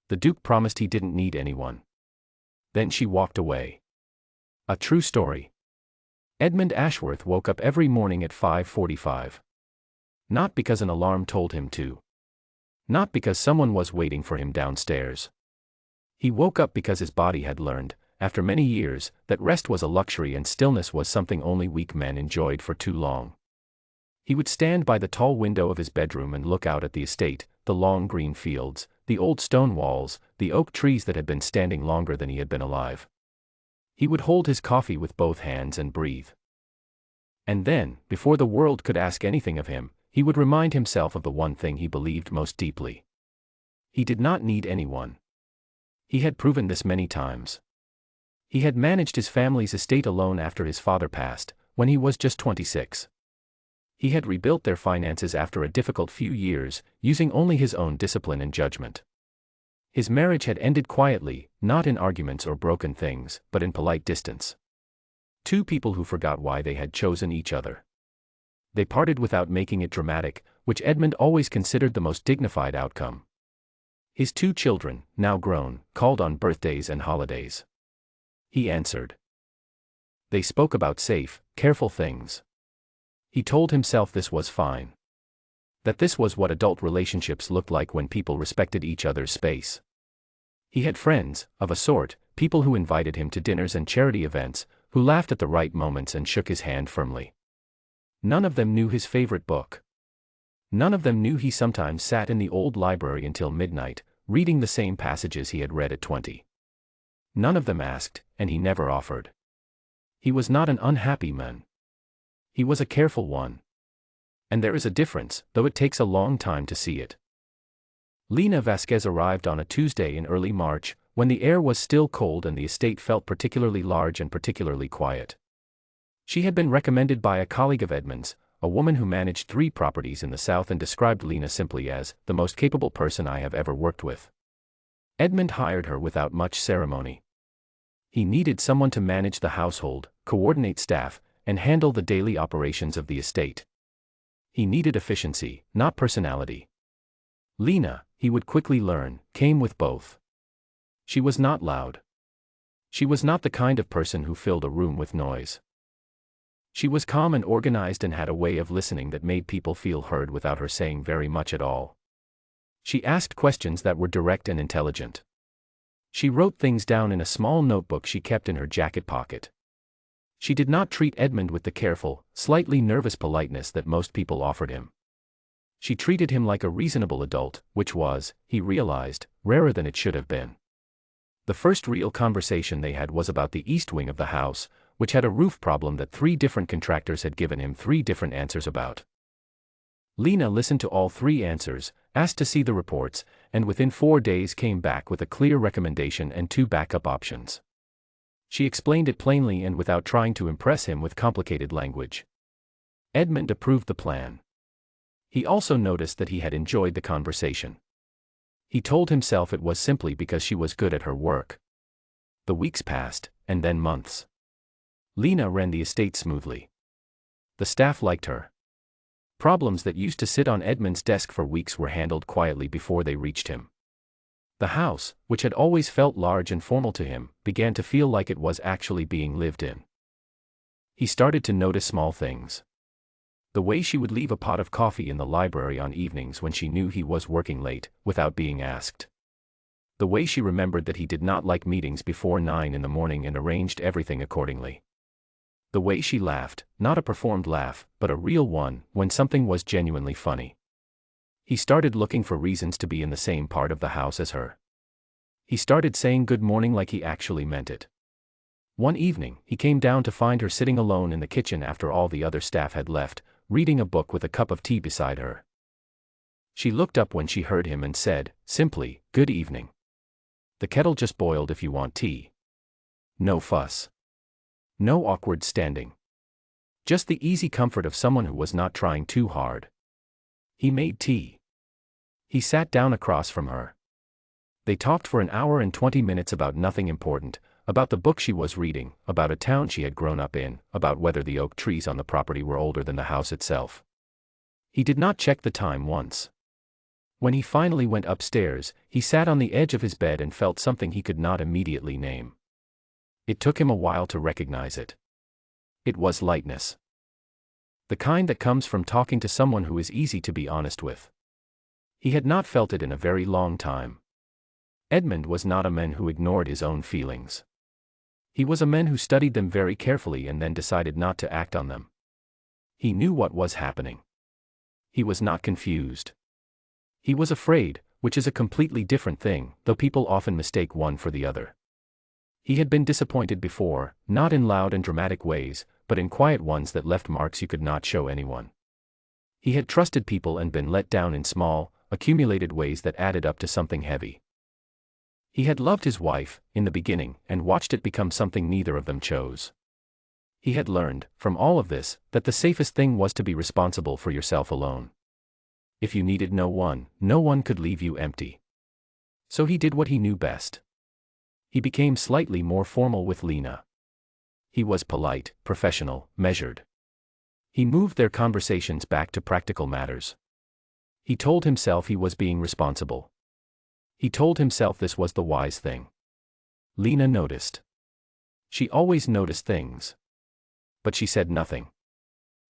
The Duke promised he didn't need anyone. Then she walked away. A true story. Edmund Ashworth woke up every morning at 5:45. Not because an alarm told him to. Not because someone was waiting for him downstairs. He woke up because his body had learned, after many years, that rest was a luxury and stillness was something only weak men enjoyed for too long. He would stand by the tall window of his bedroom and look out at the estate, the long green fields, the old stone walls, the oak trees that had been standing longer than he had been alive. He would hold his coffee with both hands and breathe. And then, before the world could ask anything of him, he would remind himself of the one thing he believed most deeply. He did not need anyone. He had proven this many times. He had managed his family's estate alone after his father passed, when he was just 26. He had rebuilt their finances after a difficult few years, using only his own discipline and judgment. His marriage had ended quietly, not in arguments or broken things, but in polite distance. Two people who forgot why they had chosen each other. They parted without making it dramatic, which Edmund always considered the most dignified outcome. His two children, now grown, called on birthdays and holidays. He answered. They spoke about safe, careful things. He told himself this was fine. That this was what adult relationships looked like when people respected each other's space. He had friends, of a sort, people who invited him to dinners and charity events, who laughed at the right moments and shook his hand firmly. None of them knew his favorite book. None of them knew he sometimes sat in the old library until midnight, reading the same passages he had read at 20. None of them asked, and he never offered. He was not an unhappy man. He was a careful one. And there is a difference, though it takes a long time to see it. Lena Vasquez arrived on a Tuesday in early March, when the air was still cold and the estate felt particularly large and particularly quiet. She had been recommended by a colleague of Edmund's, a woman who managed 3 properties in the South, and described Lena simply as the most capable person I have ever worked with. Edmund hired her without much ceremony. He needed someone to manage the household, coordinate staff, and handle the daily operations of the estate. He needed efficiency, not personality. Lena, he would quickly learn, came with both. She was not loud. She was not the kind of person who filled a room with noise. She was calm and organized and had a way of listening that made people feel heard without her saying very much at all. She asked questions that were direct and intelligent. She wrote things down in a small notebook she kept in her jacket pocket. She did not treat Edmund with the careful, slightly nervous politeness that most people offered him. She treated him like a reasonable adult, which was, he realized, rarer than it should have been. The first real conversation they had was about the east wing of the house, which had a roof problem that 3 different contractors had given him 3 different answers about. Lena listened to all 3 answers, asked to see the reports, and within 4 days came back with a clear recommendation and 2 backup options. She explained it plainly and without trying to impress him with complicated language. Edmund approved the plan. He also noticed that he had enjoyed the conversation. He told himself it was simply because she was good at her work. The weeks passed, and then months. Lena ran the estate smoothly. The staff liked her. Problems that used to sit on Edmund's desk for weeks were handled quietly before they reached him. The house, which had always felt large and formal to him, began to feel like it was actually being lived in. He started to notice small things. The way she would leave a pot of coffee in the library on evenings when she knew he was working late, without being asked. The way she remembered that he did not like meetings before 9 in the morning and arranged everything accordingly. The way she laughed, not a performed laugh, but a real one, when something was genuinely funny. He started looking for reasons to be in the same part of the house as her. He started saying good morning like he actually meant it. One evening, he came down to find her sitting alone in the kitchen after all the other staff had left, reading a book with a cup of tea beside her. She looked up when she heard him and said, simply, "Good evening. The kettle just boiled if you want tea." No fuss. No awkward standing. Just the easy comfort of someone who was not trying too hard. He made tea. He sat down across from her. They talked for an hour and 20 minutes about nothing important, about the book she was reading, about a town she had grown up in, about whether the oak trees on the property were older than the house itself. He did not check the time once. When he finally went upstairs, he sat on the edge of his bed and felt something he could not immediately name. It took him a while to recognize it. It was lightness. The kind that comes from talking to someone who is easy to be honest with. He had not felt it in a very long time. Edmund was not a man who ignored his own feelings. He was a man who studied them very carefully and then decided not to act on them. He knew what was happening. He was not confused. He was afraid, which is a completely different thing, though people often mistake one for the other. He had been disappointed before, not in loud and dramatic ways, but in quiet ones that left marks you could not show anyone. He had trusted people and been let down in small, accumulated ways that added up to something heavy. He had loved his wife, in the beginning, and watched it become something neither of them chose. He had learned, from all of this, that the safest thing was to be responsible for yourself alone. If you needed no one could leave you empty. So he did what he knew best. He became slightly more formal with Lena. He was polite, professional, measured. He moved their conversations back to practical matters. He told himself he was being responsible. He told himself this was the wise thing. Lena noticed. She always noticed things. But she said nothing.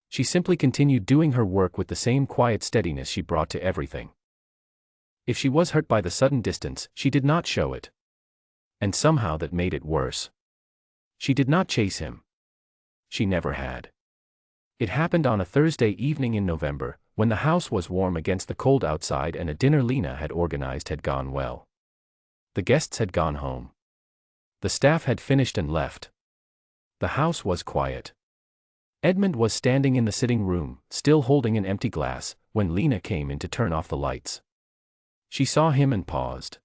She simply continued doing her work with the same quiet steadiness she brought to everything. If she was hurt by the sudden distance, she did not show it. And somehow that made it worse. She did not chase him. She never had. It happened on a Thursday evening in November, when the house was warm against the cold outside and a dinner Lena had organized had gone well. The guests had gone home. The staff had finished and left. The house was quiet. Edmund was standing in the sitting room, still holding an empty glass, when Lena came in to turn off the lights. She saw him and paused.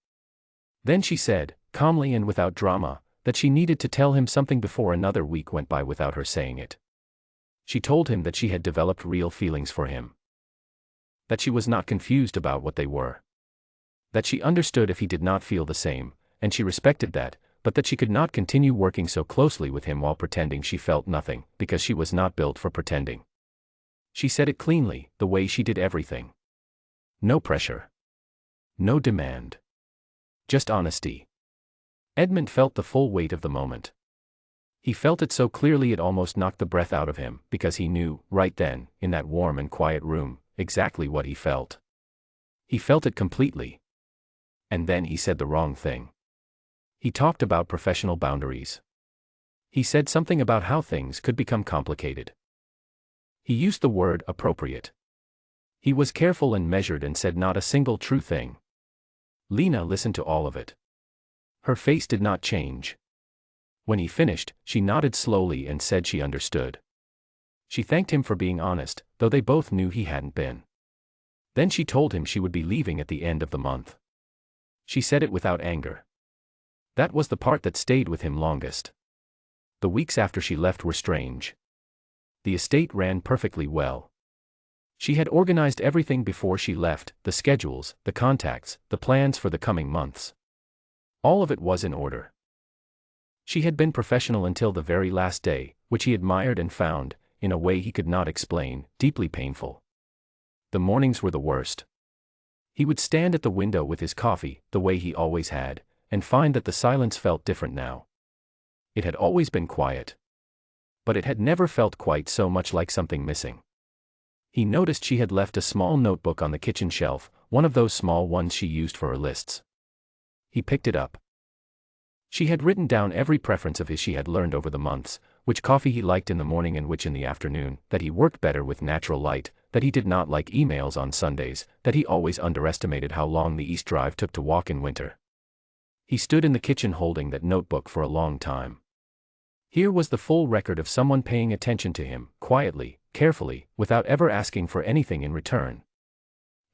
Then she said, calmly and without drama, that she needed to tell him something before another week went by without her saying it. She told him that she had developed real feelings for him. That she was not confused about what they were. That she understood if he did not feel the same, and she respected that, but that she could not continue working so closely with him while pretending she felt nothing, because she was not built for pretending. She said it cleanly, the way she did everything. No pressure. No demand. Just honesty. Edmund felt the full weight of the moment. He felt it so clearly it almost knocked the breath out of him, because he knew, right then, in that warm and quiet room, exactly what he felt. He felt it completely. And then he said the wrong thing. He talked about professional boundaries. He said something about how things could become complicated. He used the word appropriate. He was careful and measured and said not a single true thing. Lena listened to all of it. Her face did not change. When he finished, she nodded slowly and said she understood. She thanked him for being honest, though they both knew he hadn't been. Then she told him she would be leaving at the end of the month. She said it without anger. That was the part that stayed with him longest. The weeks after she left were strange. The estate ran perfectly well. She had organized everything before she left, the schedules, the contacts, the plans for the coming months. All of it was in order. She had been professional until the very last day, which he admired and found, in a way he could not explain, deeply painful. The mornings were the worst. He would stand at the window with his coffee, the way he always had, and find that the silence felt different now. It had always been quiet. But it had never felt quite so much like something missing. He noticed she had left a small notebook on the kitchen shelf, one of those small ones she used for her lists. He picked it up. She had written down every preference of his she had learned over the months, which coffee he liked in the morning and which in the afternoon, that he worked better with natural light, that he did not like emails on Sundays, that he always underestimated how long the east drive took to walk in winter. He stood in the kitchen holding that notebook for a long time. Here was the full record of someone paying attention to him, quietly, carefully, without ever asking for anything in return.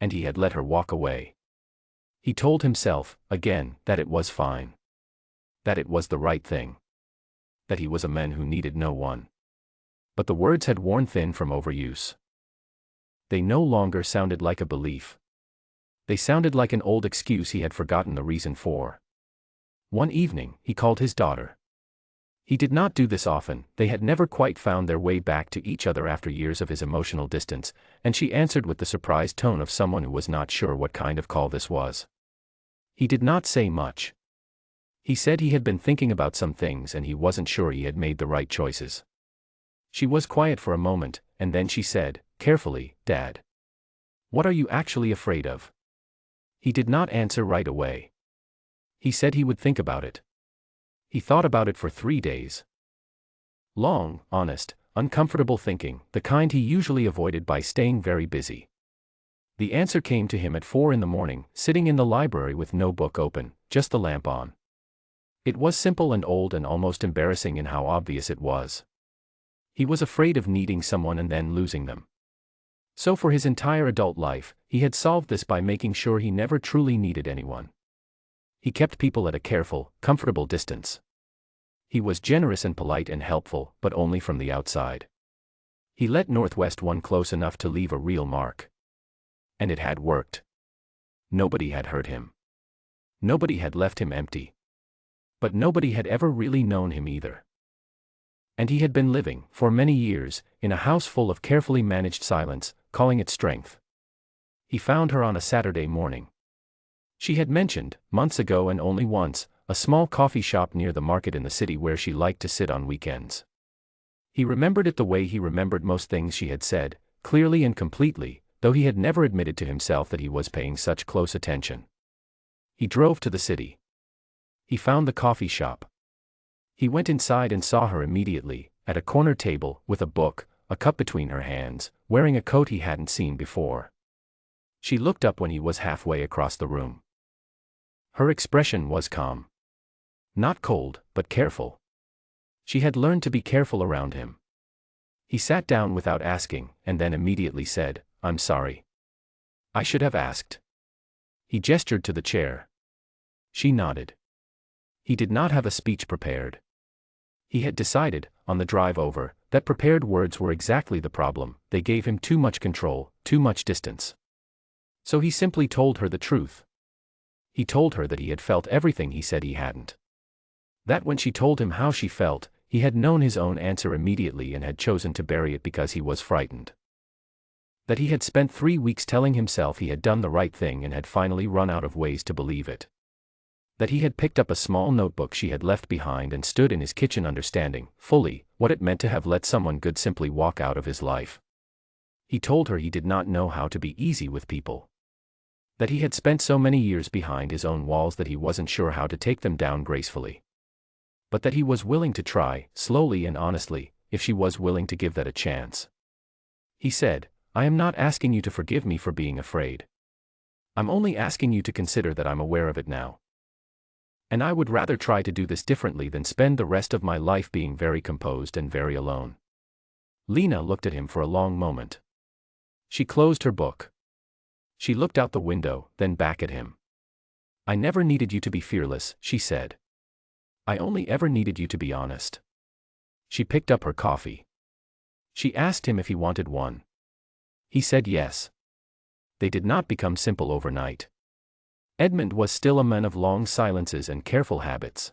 And he had let her walk away. He told himself, again, that it was fine. That it was the right thing. That he was a man who needed no one. But the words had worn thin from overuse. They no longer sounded like a belief. They sounded like an old excuse he had forgotten the reason for. One evening, he called his daughter. He did not do this often, they had never quite found their way back to each other after years of his emotional distance, and she answered with the surprised tone of someone who was not sure what kind of call this was. He did not say much. He said he had been thinking about some things and he wasn't sure he had made the right choices. She was quiet for a moment, and then she said, carefully, Dad. What are you actually afraid of? He did not answer right away. He said he would think about it. He thought about it for 3 days. Long, honest, uncomfortable thinking, the kind he usually avoided by staying very busy. The answer came to him at 4 in the morning, sitting in the library with no book open, just the lamp on. It was simple and old and almost embarrassing in how obvious it was. He was afraid of needing someone and then losing them. So for his entire adult life, he had solved this by making sure he never truly needed anyone. He kept people at a careful, comfortable distance. He was generous and polite and helpful, but only from the outside. He let Northwest one close enough to leave a real mark. And it had worked. Nobody had hurt him. Nobody had left him empty. But nobody had ever really known him either. And he had been living, for many years, in a house full of carefully managed silence, calling it strength. He found her on a Saturday morning. She had mentioned, months ago and only once, a small coffee shop near the market in the city where she liked to sit on weekends. He remembered it the way he remembered most things she had said, clearly and completely, though he had never admitted to himself that he was paying such close attention. He drove to the city. He found the coffee shop. He went inside and saw her immediately, at a corner table, with a book, a cup between her hands, wearing a coat he hadn't seen before. She looked up when he was halfway across the room. Her expression was calm. Not cold, but careful. She had learned to be careful around him. He sat down without asking, and then immediately said, I'm sorry. I should have asked. He gestured to the chair. She nodded. He did not have a speech prepared. He had decided, on the drive over, that prepared words were exactly the problem, they gave him too much control, too much distance. So he simply told her the truth. He told her that he had felt everything he said he hadn't. That when she told him how she felt, he had known his own answer immediately and had chosen to bury it because he was frightened. That he had spent 3 weeks telling himself he had done the right thing and had finally run out of ways to believe it. That he had picked up a small notebook she had left behind and stood in his kitchen understanding, fully, what it meant to have let someone good simply walk out of his life. He told her he did not know how to be easy with people. That he had spent so many years behind his own walls that he wasn't sure how to take them down gracefully. But that he was willing to try, slowly and honestly, if she was willing to give that a chance. He said, I am not asking you to forgive me for being afraid. I'm only asking you to consider that I'm aware of it now. And I would rather try to do this differently than spend the rest of my life being very composed and very alone. Lena looked at him for a long moment. She closed her book. She looked out the window, then back at him. I never needed you to be fearless, she said. I only ever needed you to be honest. She picked up her coffee. She asked him if he wanted one. He said yes. They did not become simple overnight. Edmund was still a man of long silences and careful habits.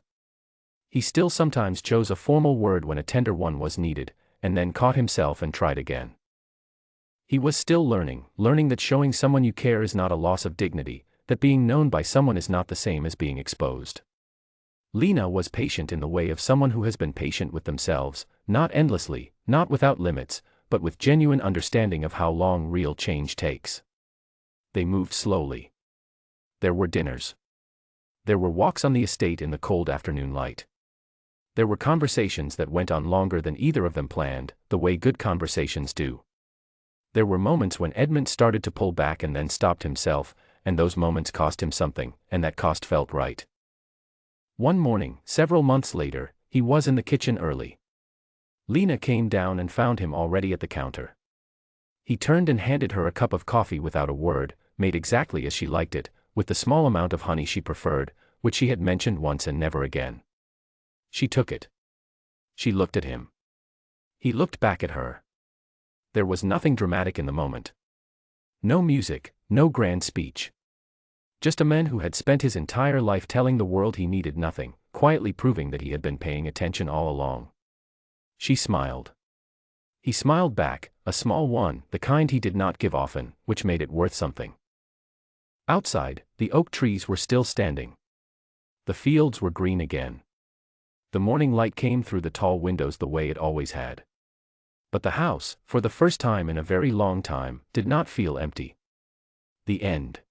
He still sometimes chose a formal word when a tender one was needed, and then caught himself and tried again. He was still learning that showing someone you care is not a loss of dignity, that being known by someone is not the same as being exposed. Lena was patient in the way of someone who has been patient with themselves, not endlessly, not without limits, but with genuine understanding of how long real change takes. They moved slowly. There were dinners. There were walks on the estate in the cold afternoon light. There were conversations that went on longer than either of them planned, the way good conversations do. There were moments when Edmund started to pull back and then stopped himself, and those moments cost him something, and that cost felt right. One morning, several months later, he was in the kitchen early. Lena came down and found him already at the counter. He turned and handed her a cup of coffee without a word, made exactly as she liked it, with the small amount of honey she preferred, which she had mentioned once and never again. She took it. She looked at him. He looked back at her. There was nothing dramatic in the moment. No music, no grand speech. Just a man who had spent his entire life telling the world he needed nothing, quietly proving that he had been paying attention all along. She smiled. He smiled back, a small one, the kind he did not give often, which made it worth something. Outside, the oak trees were still standing. The fields were green again. The morning light came through the tall windows the way it always had. But the house, for the first time in a very long time, did not feel empty. The end.